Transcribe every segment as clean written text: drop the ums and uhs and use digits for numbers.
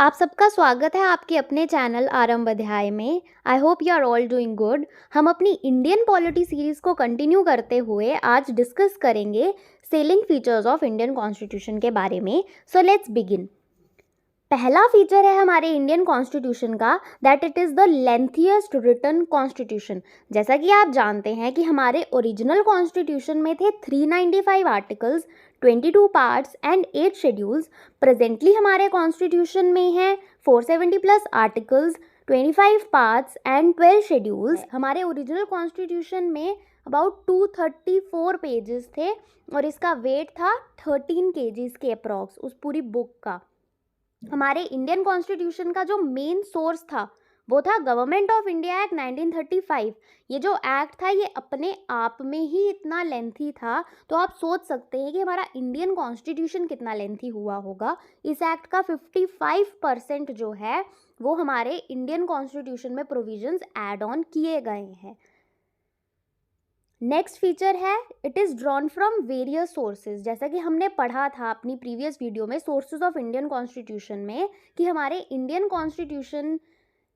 आप सबका स्वागत है आपके अपने चैनल आरंभ अध्याय में। I hope you are all doing good. हम अपनी इंडियन पॉलिटी सीरीज़ को कंटिन्यू करते हुए आज डिस्कस करेंगे salient features of Indian constitution के बारे में। सो लेट्स बिगिन। पहला फीचर है हमारे इंडियन कॉन्स्टिट्यूशन का that it is the lengthiest written constitution. जैसा कि आप जानते हैं कि हमारे ओरिजिनल कॉन्स्टिट्यूशन में थे 395 articles, 22 parts and 8 schedules. Presently हमारे कॉन्स्टिट्यूशन में है 470 plus articles, 25 parts and 12 schedules. हमारे ओरिजिनल कॉन्स्टिट्यूशन में अबाउट 234 पेजेस थे और इसका वेट था 13 केजीज के अप्रॉक्स उस पूरी बुक का। हमारे इंडियन कॉन्स्टिट्यूशन का जो मेन सोर्स था वो था गवर्नमेंट ऑफ इंडिया एक्ट 1935। ये जो एक्ट था ये अपने आप में ही इतना लेंथी था, तो आप सोच सकते हैं कि हमारा इंडियन कॉन्स्टिट्यूशन कितना लेंथी हुआ होगा। इस एक्ट का 55% जो है वो हमारे इंडियन कॉन्स्टिट्यूशन में प्रोविजंस ऐड ऑन किए गए हैं। नेक्स्ट फीचर है it is drawn from various sources. जैसा कि हमने पढ़ा था अपनी प्रीवियस वीडियो में सोर्सेज ऑफ इंडियन कॉन्स्टिट्यूशन में कि हमारे इंडियन कॉन्स्टिट्यूशन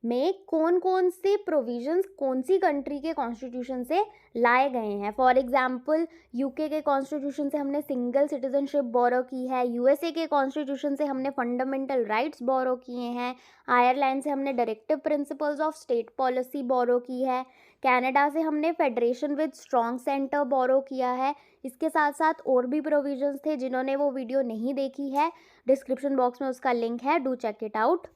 में कौन कौन से प्रोविजंस कौन सी कंट्री के कॉन्स्टिट्यूशन से लाए गए हैं। फॉर एग्जांपल यूके के कॉन्स्टिट्यूशन से हमने सिंगल सिटीजनशिप बोरो की है, यूएसए के कॉन्स्टिट्यूशन से हमने फंडामेंटल राइट्स बोरो किए हैं, आयरलैंड से हमने directive principles of state policy borrow की है, कनाडा से हमने federation with strong centre borrow किया है। इसके साथ साथ और भी प्रोविजंस थे, जिन्होंने वो वीडियो नहीं देखी है डिस्क्रिप्शन बॉक्स में उसका लिंक है, do check it out.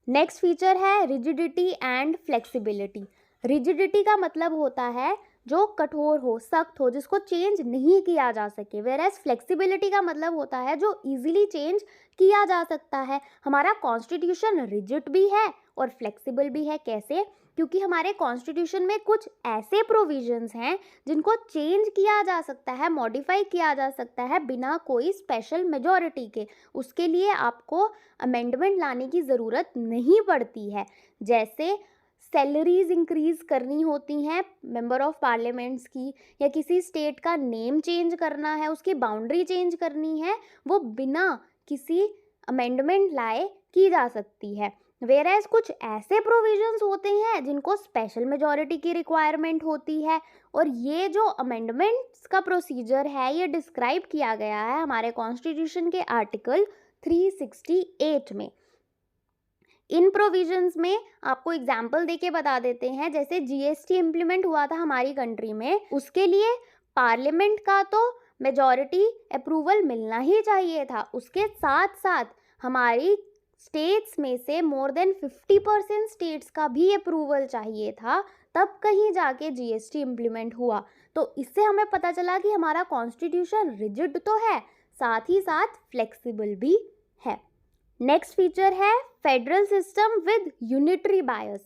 Next feature है रिजिडिटी एंड फ्लेक्सिबिलिटी। रिजिडिटी का मतलब होता है जो कठोर हो, सख्त हो, जिसको चेंज नहीं किया जा सके, वेयर एज फ्लेक्सिबिलिटी का मतलब होता है जो इजीली चेंज किया जा सकता है। हमारा कॉन्स्टिट्यूशन रिजिड भी है और फ्लेक्सिबल भी है। कैसे? क्योंकि हमारे कॉन्स्टिट्यूशन में कुछ ऐसे प्रोविजंस हैं जिनको चेंज किया जा सकता है, मॉडिफाई किया जा सकता है बिना कोई स्पेशल मेजॉरिटी के। उसके लिए आपको अमेंडमेंट लाने की ज़रूरत नहीं पड़ती है। जैसे सैलरीज इंक्रीज करनी होती हैं मेंबर ऑफ पार्लियामेंट्स की, या किसी स्टेट का नेम चेंज करना है, उसकी बाउंड्री चेंज करनी है, वो बिना किसी अमेंडमेंट लाए की जा सकती है। वेयर एज कुछ ऐसे प्रोविजंस होते हैं जिनको स्पेशल मेजॉरिटी की रिक्वायरमेंट होती है, और ये जो अमेंडमेंट्स का प्रोसीजर है ये डिस्क्राइब किया गया है हमारे कॉन्स्टिट्यूशन के आर्टिकल 368 में। इन प्रोविजंस में आपको एग्जाम्पल देके बता देते हैं। जैसे जीएसटी इम्प्लीमेंट हुआ था हमारी कंट्री में, उसके लिए पार्लियामेंट का तो मेजॉरिटी अप्रूवल मिलना ही चाहिए था। उसके साथ साथ हमारी स्टेट्स में से मोर देन 50% स्टेट्स का भी अप्रूवल चाहिए था, तब कहीं जाके जीएसटी इम्प्लीमेंट हुआ। तो इससे हमें पता चला कि हमारा कॉन्स्टिट्यूशन रिजिड तो है, साथ ही साथ फ्लेक्सिबल भी है। नेक्स्ट फीचर है federal system with unitary bias.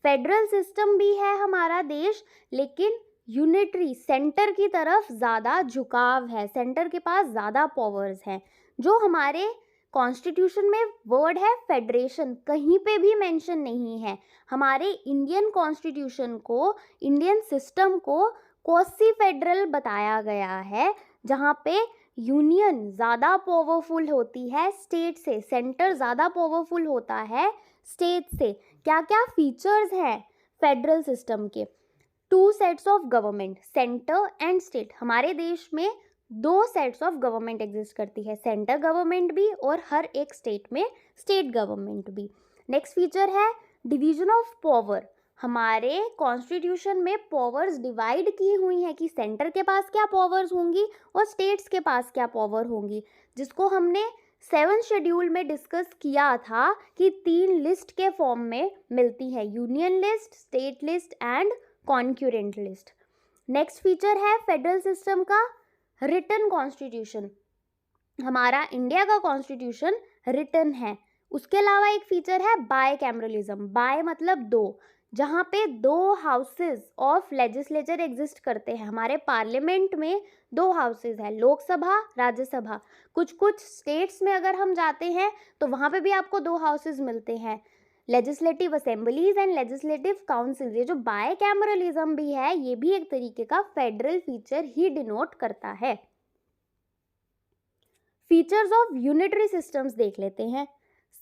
Federal system भी है हमारा देश, लेकिन यूनिटरी सेंटर की तरफ ज़्यादा झुकाव है, सेंटर के पास ज़्यादा पावर्स हैं। जो हमारे कॉन्स्टिट्यूशन में वर्ड है फेडरेशन, कहीं पे भी मेंशन नहीं है। हमारे इंडियन कॉन्स्टिट्यूशन को, इंडियन सिस्टम को क्वासी फेडरल बताया गया है, जहाँ पे यूनियन ज़्यादा पावरफुल होती है स्टेट से, सेंटर ज़्यादा पावरफुल होता है स्टेट से। क्या क्या फीचर्स हैं फेडरल सिस्टम के? 2 sets of government, centre and state. हमारे देश में 2 सेट्स ऑफ गवर्नमेंट एग्जिस्ट करती है, सेंटर गवर्नमेंट भी और हर एक स्टेट में स्टेट गवर्नमेंट भी। नेक्स्ट फीचर है डिवीजन ऑफ पावर। हमारे कॉन्स्टिट्यूशन में पावर्स डिवाइड की हुई हैं कि सेंटर के पास क्या पावर्स होंगी और स्टेट्स के पास क्या पावर होंगी, जिसको हमने 7th शेड्यूल में डिस्कस किया था कि 3 लिस्ट के फॉर्म में मिलती है, union list, state list and concurrent list. Next feature है फेडरल सिस्टम का रिटन कॉन्स्टिट्यूशन। हमारा इंडिया का कॉन्स्टिट्यूशन रिटन है। उसके अलावा एक फीचर है बाय कैमरलिज्म। बाय मतलब 2, जहाँ पे 2 हाउसेज ऑफ लेजिस्लेचर एग्जिस्ट करते हैं। हमारे पार्लियामेंट में 2 हाउसेज है, लोकसभा, राज्यसभा। कुछ कुछ स्टेट्स में अगर हम जाते हैं तो वहाँ पे भी आपको 2 हाउसेज मिलते हैं, legislative assemblies and legislative council. ये जो बाय कैमरलिज्म भी है ये भी एक तरीके का फेडरल फीचर ही डिनोट करता है। फीचर्स ऑफ यूनिटरी सिस्टम्स देख लेते हैं।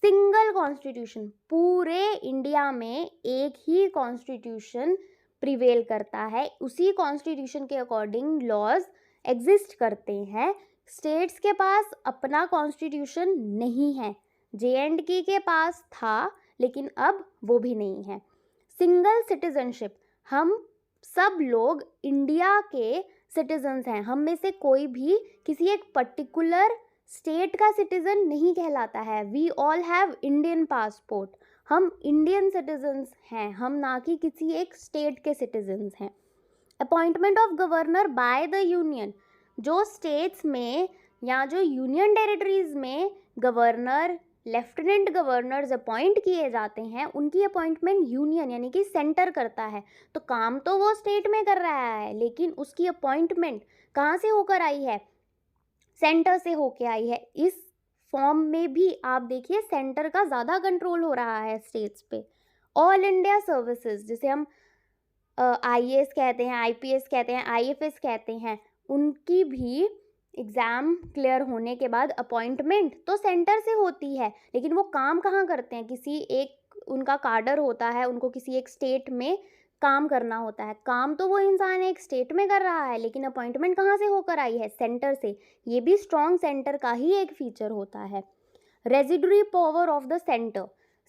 सिंगल कॉन्स्टिट्यूशन, पूरे इंडिया में एक ही कॉन्स्टिट्यूशन प्रिवेल करता है, उसी कॉन्स्टिट्यूशन के अकॉर्डिंग लॉज एग्जिस्ट करते हैं। स्टेट्स के पास अपना कॉन्स्टिट्यूशन नहीं है, JNK के पास था लेकिन अब वो भी नहीं है। सिंगल सिटीजनशिप, हम सब लोग इंडिया के सिटीजन्स हैं, हम में से कोई भी किसी एक पर्टिकुलर स्टेट का सिटीजन नहीं कहलाता है। We all have Indian passport, हम इंडियन सिटीजन्स हैं, हम ना कि किसी एक स्टेट के सिटीजन्स हैं। Appointment of governor by the union, जो स्टेट्स में या जो यूनियन टेरिटरीज में गवर्नर, लेफ्टिनेंट गवर्नर्स अपॉइंट किए जाते हैं, उनकी अपॉइंटमेंट यूनियन यानी कि सेंटर करता है। तो काम तो वो स्टेट में कर रहा है, लेकिन उसकी अपॉइंटमेंट कहाँ से होकर आई है? सेंटर से होके आई है। इस फॉर्म में भी आप देखिए सेंटर का ज़्यादा कंट्रोल हो रहा है स्टेट्स पे। ऑल इंडिया सर्विसेज, जिसे हम IAS कहते हैं, IPS कहते हैं, IFS कहते हैं, उनकी भी एग्ज़ाम क्लियर होने के बाद अपॉइंटमेंट तो सेंटर से होती है, लेकिन वो काम कहाँ करते हैं? किसी एक उनका काडर होता है, उनको किसी एक स्टेट में काम करना होता है। काम तो वो इंसान एक स्टेट में कर रहा है, लेकिन अपॉइंटमेंट कहाँ से होकर आई है? सेंटर से। ये भी स्ट्रॉन्ग सेंटर का ही एक फीचर होता है। Residuary power of the centre,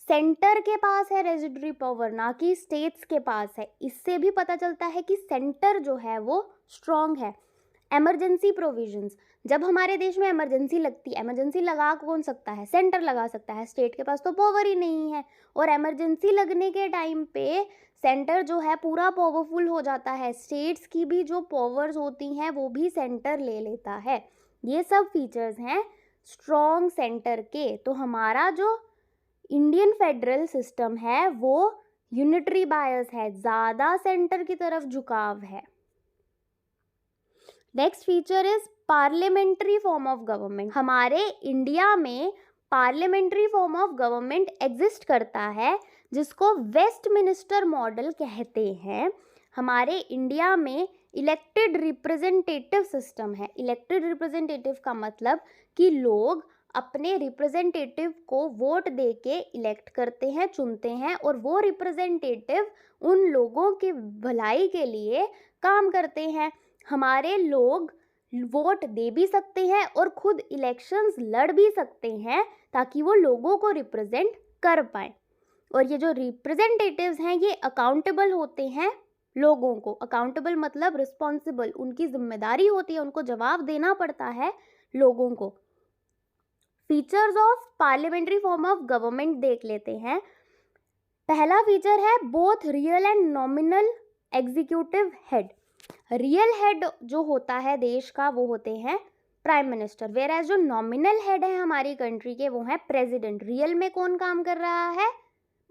centre के पास है रेजिडरी पावर, ना कि स्टेट्स के पास है। इससे भी पता चलता है कि सेंटर जो है वो स्ट्रॉन्ग है। एमरजेंसी प्रोविजंस, जब हमारे देश में इमरजेंसी लगती है, इमरजेंसी लगा कौन सकता है? सेंटर लगा सकता है, स्टेट के पास तो पावर ही नहीं है। और इमरजेंसी लगने के टाइम पे सेंटर जो है पूरा पावरफुल हो जाता है, स्टेट्स की भी जो पावर्स होती हैं वो भी सेंटर ले लेता है। ये सब फीचर्स हैं स्ट्रॉन्ग सेंटर के। तो हमारा जो इंडियन फेडरल सिस्टम है वो यूनिटरी बायस है, ज़्यादा सेंटर की तरफ झुकाव है। Next feature is parliamentary form of government. हमारे इंडिया में parliamentary form of government exist करता है, जिसको वेस्टमिनिस्टर मॉडल कहते हैं। हमारे इंडिया में इलेक्टेड रिप्रेजेंटेटिव सिस्टम है। इलेक्टेड रिप्रेजेंटेटिव का मतलब कि लोग अपने रिप्रेजेंटेटिव को वोट दे के इलेक्ट करते हैं, चुनते हैं, और वो रिप्रेजेंटेटिव उन लोगों की भलाई के लिए काम करते हैं। हमारे लोग वोट दे भी सकते हैं और खुद इलेक्शंस लड़ भी सकते हैं, ताकि वो लोगों को रिप्रेजेंट कर पाए। और ये जो रिप्रेजेंटेटिव्स हैं ये अकाउंटेबल होते हैं लोगों को। अकाउंटेबल मतलब रिस्पॉन्सिबल, उनकी जिम्मेदारी होती है, उनको जवाब देना पड़ता है लोगों को। Features of parliamentary form of government देख लेते हैं। पहला फीचर है both real and nominal executive head. Real head जो होता है देश का वो होते हैं प्राइम मिनिस्टर, वेयर एज जो नॉमिनल हेड है हमारी कंट्री के वो है प्रेसिडेंट। रियल में कौन काम कर रहा है?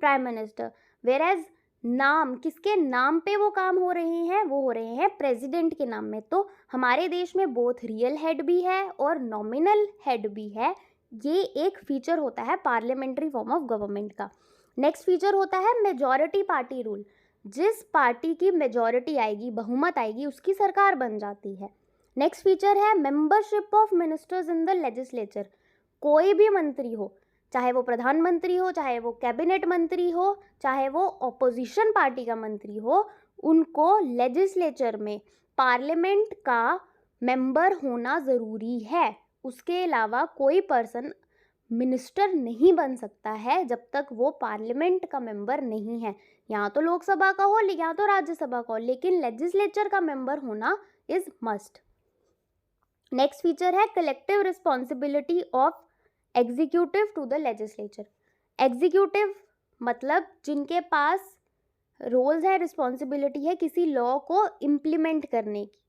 Prime minister. वेयर एज नाम, किसके नाम पे वो काम हो रहे हैं? वो हो रहे हैं प्रेसिडेंट के नाम में। तो हमारे देश में बोथ रियल हेड भी है और नॉमिनल हेड भी है। ये एक फीचर होता है पार्लियामेंट्री फॉर्म ऑफ गवर्नमेंट का। नेक्स्ट फीचर होता है मेजॉरिटी पार्टी रूल। जिस पार्टी की मेजॉरिटी आएगी, बहुमत आएगी, उसकी सरकार बन जाती है। नेक्स्ट फीचर है membership of ministers in the legislature. कोई भी मंत्री हो, चाहे वो प्रधानमंत्री हो, चाहे वो कैबिनेट मंत्री हो, चाहे वो ऑपोजिशन पार्टी का मंत्री हो, उनको लेजिस्लेचर में पार्लियामेंट का मेंबर होना ज़रूरी है। उसके अलावा कोई पर्सन मिनिस्टर नहीं बन सकता है जब तक वो पार्लियामेंट का मेंबर नहीं है। यहाँ तो लोकसभा का हो या तो राज्यसभा का हो, लेकिन लेजिस्लेचर का मेंबर होना इज मस्ट। नेक्स्ट फीचर है collective responsibility of executive to the legislature. Executive मतलब जिनके पास रोल्स है, रिस्पॉन्सिबिलिटी है किसी लॉ को इम्प्लीमेंट करने की,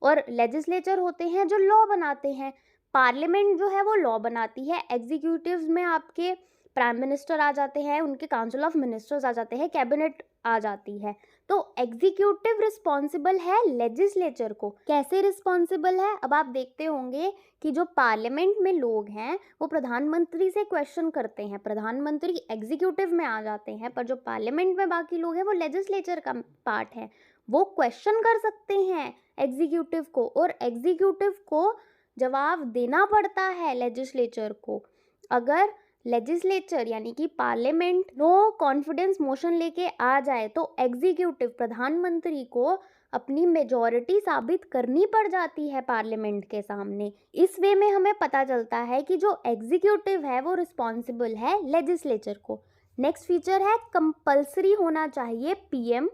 और लेजिस्लेचर होते हैं जो लॉ बनाते हैं। पार्लियामेंट जो है वो लॉ बनाती है। एग्जीक्यूटिव्स में आपके प्राइम मिनिस्टर आ जाते हैं, उनके काउंसिल ऑफ मिनिस्टर्स आ जाते हैं, कैबिनेट आ जाती है। तो एग्जीक्यूटिव रिस्पॉन्सिबल है लेजिस्लेचर को। कैसे रिस्पॉन्सिबल है? अब आप देखते होंगे कि जो पार्लियामेंट में लोग हैं वो प्रधानमंत्री से क्वेश्चन करते हैं, प्रधानमंत्री एग्जीक्यूटिव में आ जाते हैं, पर जो पार्लियामेंट में बाकी लोग हैं वो लेजिस्लेचर का पार्ट है, वो क्वेश्चन कर सकते हैं एग्जीक्यूटिव को। और एग्जीक्यूटिव को जवाब देना पड़ता है लेजिस्लेचर को। अगर लेजिस्लेचर यानी कि पार्लियामेंट नो कॉन्फिडेंस मोशन लेके आ जाए तो एग्जीक्यूटिव प्रधानमंत्री को अपनी मेजॉरिटी साबित करनी पड़ जाती है पार्लियामेंट के सामने। इस वे में हमें पता चलता है कि जो एग्जीक्यूटिव है वो रिस्पॉन्सिबल है लेजिस्लेचर को। नेक्स्ट फीचर है कंपल्सरी होना चाहिए पीएम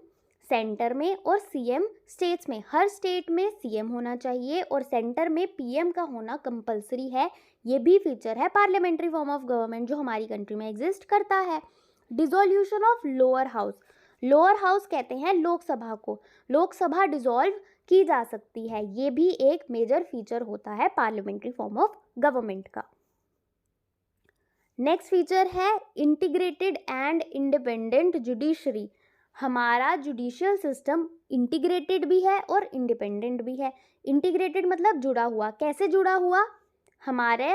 सेंटर में और सीएम स्टेट्स में। हर स्टेट में सीएम होना चाहिए और सेंटर में पीएम का होना कंपल्सरी है। ये भी फीचर है पार्लियामेंट्री फॉर्म ऑफ गवर्नमेंट जो हमारी कंट्री में एग्जिस्ट करता है। Dissolution of lower house, lower house कहते हैं लोकसभा को, लोकसभा डिसॉल्व की जा सकती है। ये भी एक मेजर फीचर होता है पार्लियामेंट्री फॉर्म ऑफ गवर्नमेंट का। नेक्स्ट फीचर है इंटीग्रेटेड एंड इंडिपेंडेंट जुडिशरी। हमारा जुडिशियल सिस्टम इंटीग्रेटेड भी है और इंडिपेंडेंट भी है। इंटीग्रेटेड मतलब जुड़ा हुआ। कैसे जुड़ा हुआ? हमारे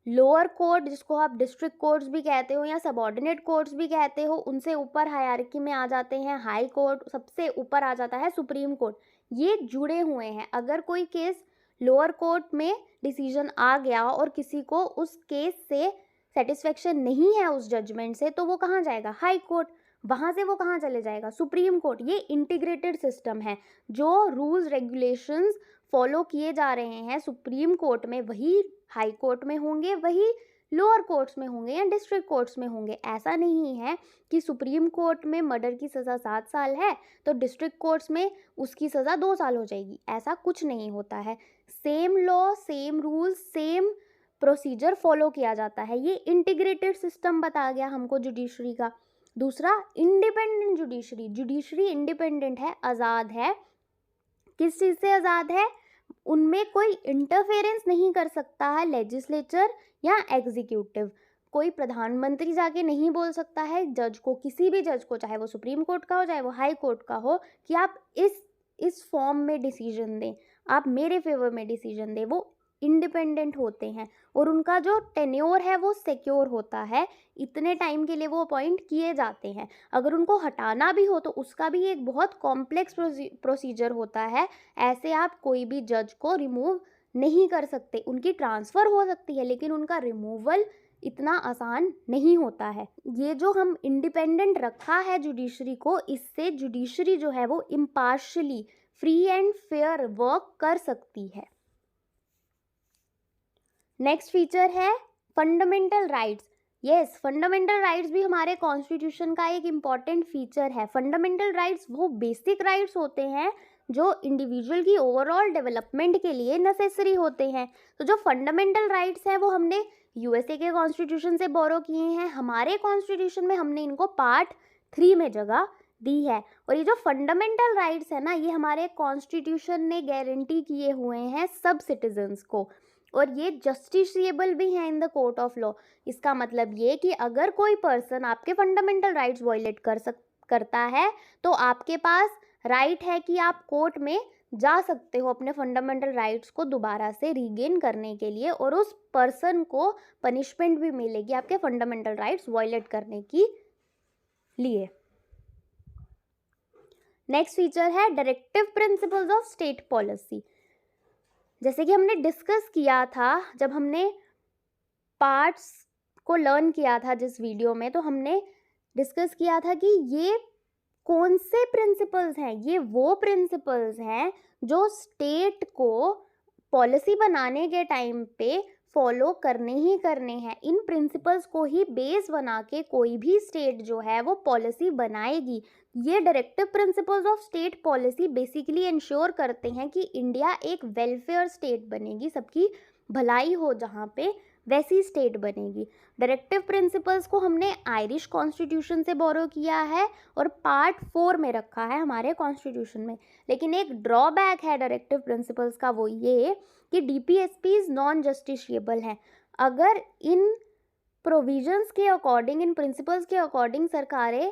लोअर कोर्ट, जिसको आप डिस्ट्रिक्ट कोर्ट्स भी कहते हो या सबऑर्डिनेट कोर्ट्स भी कहते हो, उनसे ऊपर हायरार्की में आ जाते हैं हाई कोर्ट, सबसे ऊपर आ जाता है सुप्रीम कोर्ट। ये जुड़े हुए हैं। अगर कोई केस लोअर कोर्ट में डिसीजन आ गया और किसी को उस केस से सेटिस्फेक्शन नहीं है उस जजमेंट से, तो वो कहाँ जाएगा? High court. वहाँ से वो कहाँ चले जाएगा? Supreme court. ये इंटीग्रेटेड सिस्टम है। जो रूल्स रेगुलेशंस फॉलो किए जा रहे हैं सुप्रीम कोर्ट में, वही हाई कोर्ट में होंगे, वही लोअर कोर्ट्स में होंगे या डिस्ट्रिक्ट कोर्ट्स में होंगे। ऐसा नहीं है कि सुप्रीम कोर्ट में मर्डर की सज़ा 7 साल है तो डिस्ट्रिक्ट कोर्ट्स में उसकी सज़ा 2 साल हो जाएगी। ऐसा कुछ नहीं होता है। Same law, same rules, same procedure follow किया जाता है। ये इंटीग्रेटेड सिस्टम बता गया हमको जुडिशरी का। दूसरा, इंडिपेंडेंट जुडिशरी। जुडिशरी इंडिपेंडेंट है, आज़ाद है। किस चीज़ से आज़ाद है? उनमें कोई इंटरफेरेंस नहीं कर सकता है लेजिस्लेचर या एग्जीक्यूटिव। कोई प्रधानमंत्री जाके नहीं बोल सकता है जज को, किसी भी जज को, चाहे वो सुप्रीम कोर्ट का हो चाहे वो हाई कोर्ट का हो, कि आप इस फॉर्म में डिसीजन दें, आप मेरे फेवर में डिसीजन दें। वो इंडिपेंडेंट होते हैं और उनका जो टेन्योर है वो सिक्योर होता है। इतने टाइम के लिए वो अपॉइंट किए जाते हैं। अगर उनको हटाना भी हो तो उसका भी एक बहुत कॉम्प्लेक्स प्रोसीजर होता है। ऐसे आप कोई भी जज को रिमूव नहीं कर सकते। उनकी ट्रांसफ़र हो सकती है लेकिन उनका रिमूवल इतना आसान नहीं होता है। ये जो हम इंडिपेंडेंट रखा है जुडिशरी को, इससे जुडिशरी जो है वो impartially, free and fair work कर सकती है। नेक्स्ट फीचर है fundamental rights. Yes, fundamental rights भी हमारे कॉन्स्टिट्यूशन का एक इम्पॉर्टेंट फीचर है। फंडामेंटल राइट्स वो बेसिक राइट्स होते हैं जो इंडिविजुअल की ओवरऑल डेवलपमेंट के लिए नेसेसरी होते हैं। तो जो फंडामेंटल राइट्स हैं वो हमने यूएसए के कॉन्स्टिट्यूशन से बोरो किए हैं। हमारे कॉन्स्टिट्यूशन में हमने इनको पार्ट 3 में जगह दी है। और ये जो फंडामेंटल राइट्स है ना, ये हमारे कॉन्स्टिट्यूशन ने गारंटी किए हुए हैं सब सिटीजन्स को, और ये जस्टिसेबल भी हैं in the court of law. इसका मतलब ये कि अगर कोई पर्सन आपके फंडामेंटल राइट्स वायलेट करता है तो आपके पास राइट है कि आप कोर्ट में जा सकते हो अपने फंडामेंटल राइट्स को दोबारा से रीगेन करने के लिए, और उस पर्सन को पनिशमेंट भी मिलेगी आपके फंडामेंटल राइट्स वायलेट करने के लिए। नेक्स्ट फीचर है directive principles of state policy. जैसे कि हमने डिस्कस किया था जब हमने पार्ट्स को लर्न किया था जिस वीडियो में, तो हमने डिस्कस किया था कि ये कौन से प्रिंसिपल्स हैं। ये वो प्रिंसिपल्स हैं जो स्टेट को पॉलिसी बनाने के टाइम पे फॉलो करने ही करने हैं। इन प्रिंसिपल्स को ही बेस बना के कोई भी स्टेट जो है वो पॉलिसी बनाएगी। ये directive principles of state policy basically ensure करते हैं कि इंडिया एक वेलफेयर स्टेट बनेगी, सबकी भलाई हो जहाँ पे, वैसी स्टेट बनेगी। डायरेक्टिव प्रिंसिपल्स को हमने आयरिश कॉन्स्टिट्यूशन से बोरो किया है और पार्ट 4 में रखा है हमारे कॉन्स्टिट्यूशन में। लेकिन एक ड्रॉबैक है डायरेक्टिव प्रिंसिपल्स का, वो ये कि डीपीएसपीज नॉन जस्टिशिएबल हैं। अगर इन प्रोविजंस के अकॉर्डिंग, इन प्रिंसिपल्स के अकॉर्डिंग सरकारें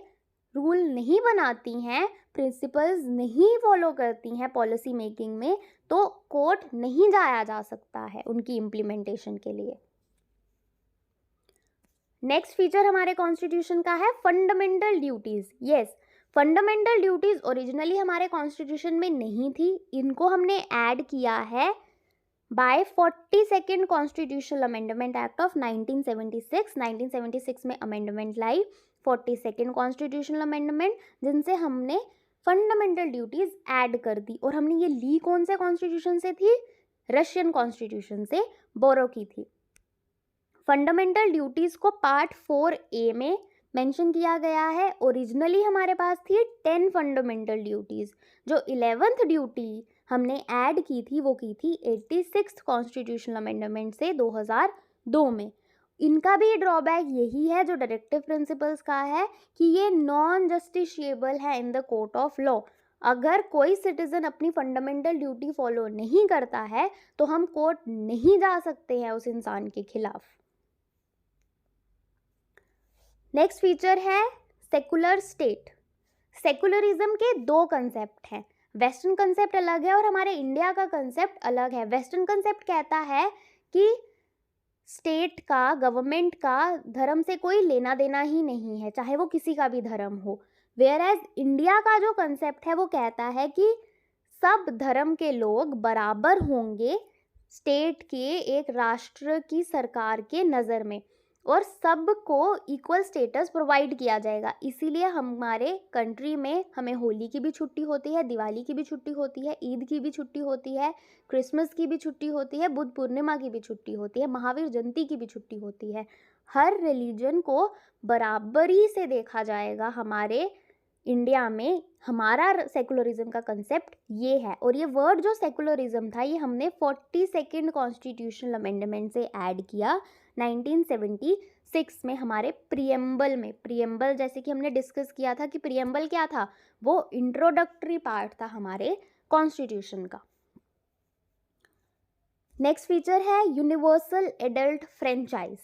रूल नहीं बनाती हैं, प्रिंसिपल्स नहीं फॉलो करती हैं पॉलिसी मेकिंग में, तो कोर्ट नहीं जाया जा सकता है उनकी इम्प्लीमेंटेशन के लिए। नेक्स्ट फीचर हमारे कॉन्स्टिट्यूशन का है fundamental duties. Yes, fundamental duties originally हमारे कॉन्स्टिट्यूशन में नहीं थी, इनको हमने ऐड किया है by 42nd constitutional amendment act of 1976 में अमेंडमेंट लाई 42nd कॉन्स्टिट्यूशनल अमेंडमेंट, जिनसे हमने फंडामेंटल ड्यूटीज ऐड कर दी। और हमने ये ली कौन से कॉन्स्टिट्यूशन से थी? रशियन कॉन्स्टिट्यूशन से बोरो की थी। फंडामेंटल ड्यूटीज को पार्ट 4A में मेंशन किया गया है। ओरिजिनली हमारे पास थी 10 फंडामेंटल ड्यूटीज। जो 11th ड्यूटी हमने ऐड की थी वो की थी 86th कॉन्स्टिट्यूशनल अमेंडमेंट से 2002 में। इनका भी ड्रॉबैक यही है जो डायरेक्टिव प्रिंसिपल्स का है कि ये नॉन जस्टिशिएबल है in the court of law. अगर कोई सिटीजन अपनी फंडामेंटल ड्यूटी फॉलो नहीं करता है तो हम कोर्ट नहीं जा सकते हैं उस इंसान के खिलाफ। नेक्स्ट फीचर है सेकुलर स्टेट। सेकुलरिज्म के दो कंसेप्ट हैं। वेस्टर्न कंसेप्ट अलग है और हमारे इंडिया का कंसेप्ट अलग है। वेस्टर्न कंसेप्ट कहता है कि स्टेट का, गवर्नमेंट का धर्म से कोई लेना देना ही नहीं है, चाहे वो किसी का भी धर्म हो। वेयर एज इंडिया का जो कंसेप्ट है वो कहता है कि सब धर्म के लोग बराबर होंगे स्टेट के, एक राष्ट्र की सरकार के नज़र में, और सबको इक्वल स्टेटस प्रोवाइड किया जाएगा। इसीलिए हमारे कंट्री में हमें होली की भी छुट्टी होती है, दिवाली की भी छुट्टी होती है, ईद की भी छुट्टी होती है, क्रिसमस की भी छुट्टी होती है, बुद्ध पूर्णिमा की भी छुट्टी होती है, महावीर जयंती की भी छुट्टी होती है। हर रिलीजन को बराबरी से देखा जाएगा हमारे इंडिया में। हमारा सेकुलरिज्म का कंसेप्ट ये है। और ये वर्ड जो सेकुलरिज्म था ये हमने 42nd कॉन्स्टिट्यूशनल अमेंडमेंट से ऐड किया 1976 में हमारे प्रियम्बल में। प्रियम्बल जैसे कि हमने डिस्कस किया था कि प्रियम्बल क्या था, वो इंट्रोडक्टरी पार्ट था हमारे कॉन्स्टिट्यूशन का। नेक्स्ट फीचर है universal adult franchise.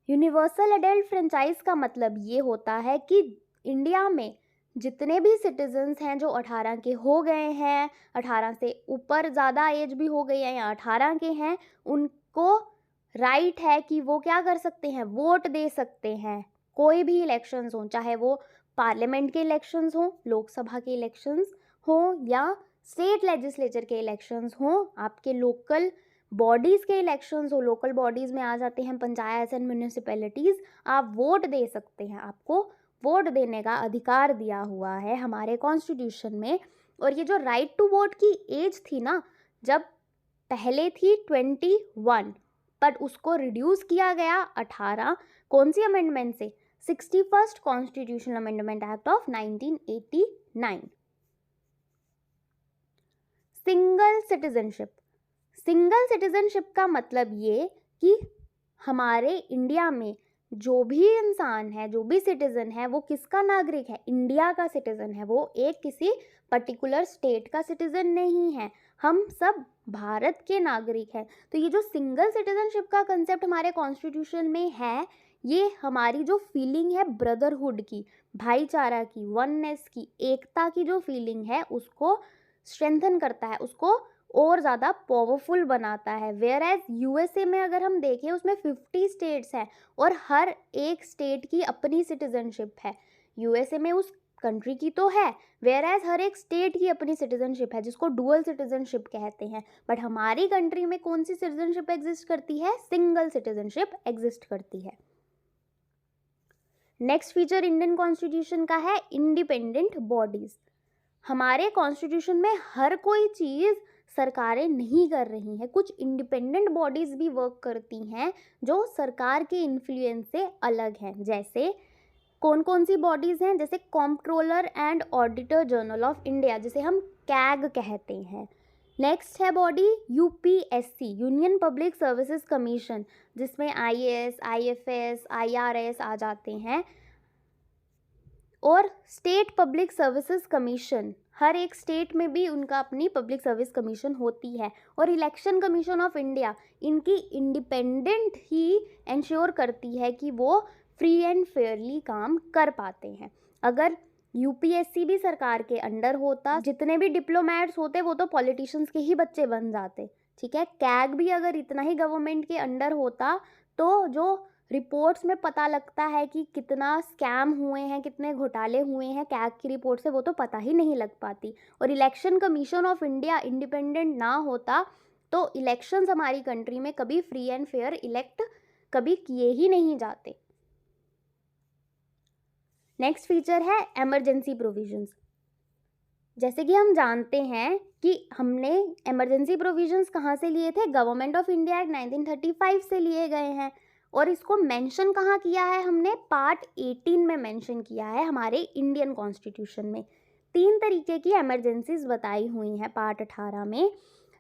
Universal adult franchise का मतलब ये होता है कि इंडिया में जितने भी सिटीजन्स हैं जो 18 के हो गए हैं, 18 से ऊपर ज़्यादा एज भी हो गई है या 18 के हैं, उनको राइट है कि वो क्या कर सकते हैं, वोट दे सकते हैं। कोई भी इलेक्शंस हो, चाहे वो पार्लियामेंट के इलेक्शंस हो, लोकसभा के इलेक्शंस हो या स्टेट लेजिस्लेचर के इलेक्शंस हो, आपके लोकल बॉडीज़ के इलेक्शंस हो, लोकल बॉडीज़ में आ जाते हैं पंचायत एंड म्यूनिसिपैलिटीज़, आप वोट दे सकते हैं। आपको वोट देने का अधिकार दिया हुआ है हमारे कॉन्स्टिट्यूशन में। और ये जो राइट टू वोट की एज थी ना, जब पहले थी 21, बट उसको रिड्यूस किया गया 18। कौन सी अमेंडमेंट से? 61st constitutional amendment act of 1989। Single citizenship. Single citizenship का मतलब ये कि हमारे इंडिया में जो भी इंसान है, जो भी सिटीजन है, वो किसका नागरिक है? इंडिया का सिटीजन है। वो एक किसी पर्टिकुलर स्टेट का सिटीजन नहीं है। हम सब भारत के नागरिक हैं। तो ये जो सिंगल सिटीजनशिप का कंसेप्ट हमारे कॉन्स्टिट्यूशन में है, ये हमारी जो फीलिंग है ब्रदरहुड की, भाईचारा की, वननेस की, एकता की जो फीलिंग है उसको स्ट्रेंथन करता है, उसको और ज़्यादा पावरफुल बनाता है। वेयर एज यूएसए में अगर हम देखें उसमें 50 स्टेट्स हैं और हर एक स्टेट की अपनी सिटीजनशिप है। यूएसए में उस कंट्री की तो है, वेयर एज हर एक स्टेट की अपनी सिटीजनशिप है जिसको डुअल सिटीजनशिप कहते हैं। बट हमारी कंट्री में कौन सी सिटीजनशिप एग्जिस्ट करती है? सिंगल सिटीजनशिप एग्जिस्ट करती है। नेक्स्ट फीचर इंडियन कॉन्स्टिट्यूशन का है इंडिपेंडेंट बॉडीज। हमारे कॉन्स्टिट्यूशन में हर कोई चीज़ सरकारें नहीं कर रही हैं, कुछ इंडिपेंडेंट बॉडीज़ भी वर्क करती हैं जो सरकार के इन्फ्लुएंस से अलग हैं। जैसे कौन कौन सी बॉडीज़ हैं? जैसे controller and auditor general of India, जिसे हम कैग कहते हैं। नेक्स्ट है body UPSC, union public services commission, जिसमें आईएएस, आईएफएस, आईआरएस आ जाते हैं। और स्टेट पब्लिक सर्विसेज कमीशन, हर एक स्टेट में भी उनका अपनी पब्लिक सर्विस कमीशन होती है। और इलेक्शन कमीशन ऑफ इंडिया, इनकी इंडिपेंडेंट ही इंश्योर करती है कि वो फ्री एंड फेयरली काम कर पाते हैं। अगर यूपीएससी भी सरकार के अंडर होता, जितने भी डिप्लोमेट्स होते वो तो पॉलिटिशियंस के ही बच्चे बन जाते, ठीक है। कैग भी अगर इतना ही गवर्नमेंट के अंडर होता तो जो रिपोर्ट्स में पता लगता है कि कितना स्कैम हुए हैं, कितने घोटाले हुए हैं कैग की रिपोर्ट से, वो तो पता ही नहीं लग पाती। और election commission of India independent ना होता तो इलेक्शंस हमारी कंट्री में कभी फ्री एंड फेयर इलेक्ट कभी किए ही नहीं जाते। नेक्स्ट फीचर है एमरजेंसी प्रोविजंस। जैसे कि हम जानते हैं कि हमने एमरजेंसी प्रोविजंस कहाँ से लिए थे, गवर्नमेंट ऑफ इंडिया एक्ट 1935 से लिए गए हैं, और इसको मेंशन कहाँ किया है हमने, पार्ट 18 में मेंशन किया है हमारे इंडियन कॉन्स्टिट्यूशन में। 3 तरीके की एमरजेंसीज बताई हुई हैं पार्ट 18 में,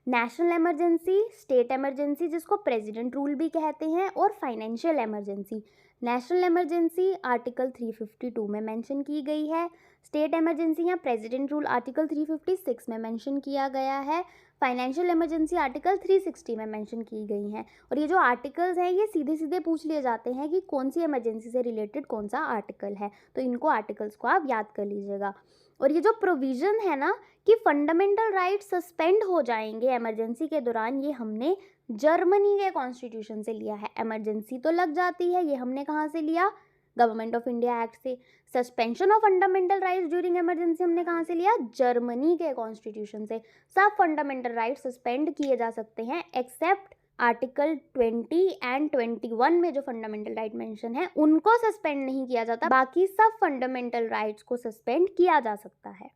नेशनल इमरजेंसी, स्टेट इमरजेंसी जिसको प्रेसिडेंट रूल भी कहते हैं, और financial emergency. National emergency article 352 में मेंशन की गई है, स्टेट इमरजेंसी या प्रेसिडेंट रूल आर्टिकल 356 में मेंशन किया गया है, फाइनेंशियल इमरजेंसी आर्टिकल 360 में मेंशन की गई हैं। और ये जो आर्टिकल्स हैं ये सीधे सीधे पूछ लिए जाते हैं कि कौन सी इमरजेंसी से रिलेटेड कौन सा आर्टिकल है, तो इनको आर्टिकल्स को आप याद कर लीजिएगा। और ये जो प्रोविज़न है ना कि फंडामेंटल राइट सस्पेंड हो जाएंगे इमरजेंसी के दौरान, ये हमने जर्मनी के कॉन्स्टिट्यूशन से लिया है। इमरजेंसी तो लग जाती है, ये हमने कहाँ से लिया, गवर्नमेंट ऑफ इंडिया एक्ट से। Suspension of fundamental rights during emergency हमने कहाँ से लिया, जर्मनी के कॉन्स्टिट्यूशन से। सब फंडामेंटल राइट्स सस्पेंड किए जा सकते हैं एक्सेप्ट आर्टिकल 20 एंड 21 में जो फंडामेंटल राइट मेंशन है उनको सस्पेंड नहीं किया जाता, बाकी सब फंडामेंटल राइट्स को सस्पेंड किया जा सकता है।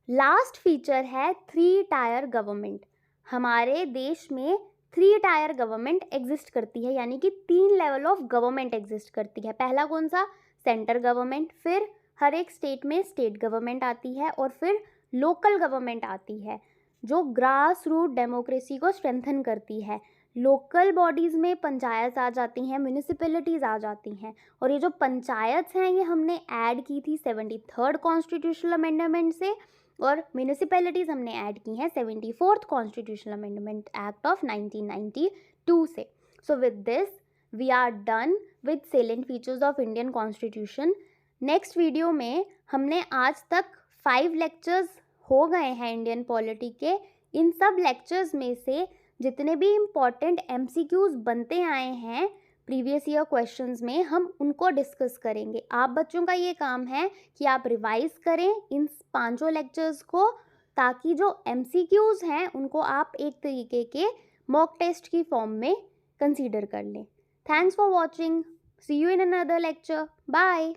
लास्ट फीचर है 3 टायर गवर्नमेंट। हमारे देश में 3 टायर गवर्नमेंट एग्जिस्ट करती है, यानी कि 3 लेवल ऑफ गवर्नमेंट एग्जिस्ट करती है। पहला कौन सा, सेंटर गवर्नमेंट, फिर हर एक स्टेट में स्टेट गवर्नमेंट आती है, और फिर लोकल गवर्नमेंट आती है जो ग्रास रूट डेमोक्रेसी को स्ट्रेंथन करती है। लोकल बॉडीज़ में पंचायत आ जाती हैं, म्यूनिसिपैलिटीज़ आ जाती हैं, और ये जो पंचायत हैं ये हमने ऐड की थी 73rd कॉन्स्टिट्यूशनल अमेंडमेंट से, और म्यूनिसिपैलिटीज़ हमने ऐड की हैं 74th constitutional amendment act of 1992 से। So with this we are done with salient features of Indian constitution. Next video में हमने आज तक 5 लेक्चर्स हो गए हैं इंडियन पॉलिटी के। इन सब लेक्चर्स में से जितने भी इम्पॉर्टेंट MCQs बनते आए हैं प्रीवियस ईयर क्वेश्चंस में, हम उनको डिस्कस करेंगे। आप बच्चों का ये काम है कि आप रिवाइज करें इन 5 लेक्चर्स को, ताकि जो MCQs हैं उनको आप एक तरीके के मॉक टेस्ट की फॉर्म में कंसीडर कर लें। Thanks for watching, see you in another lecture, bye.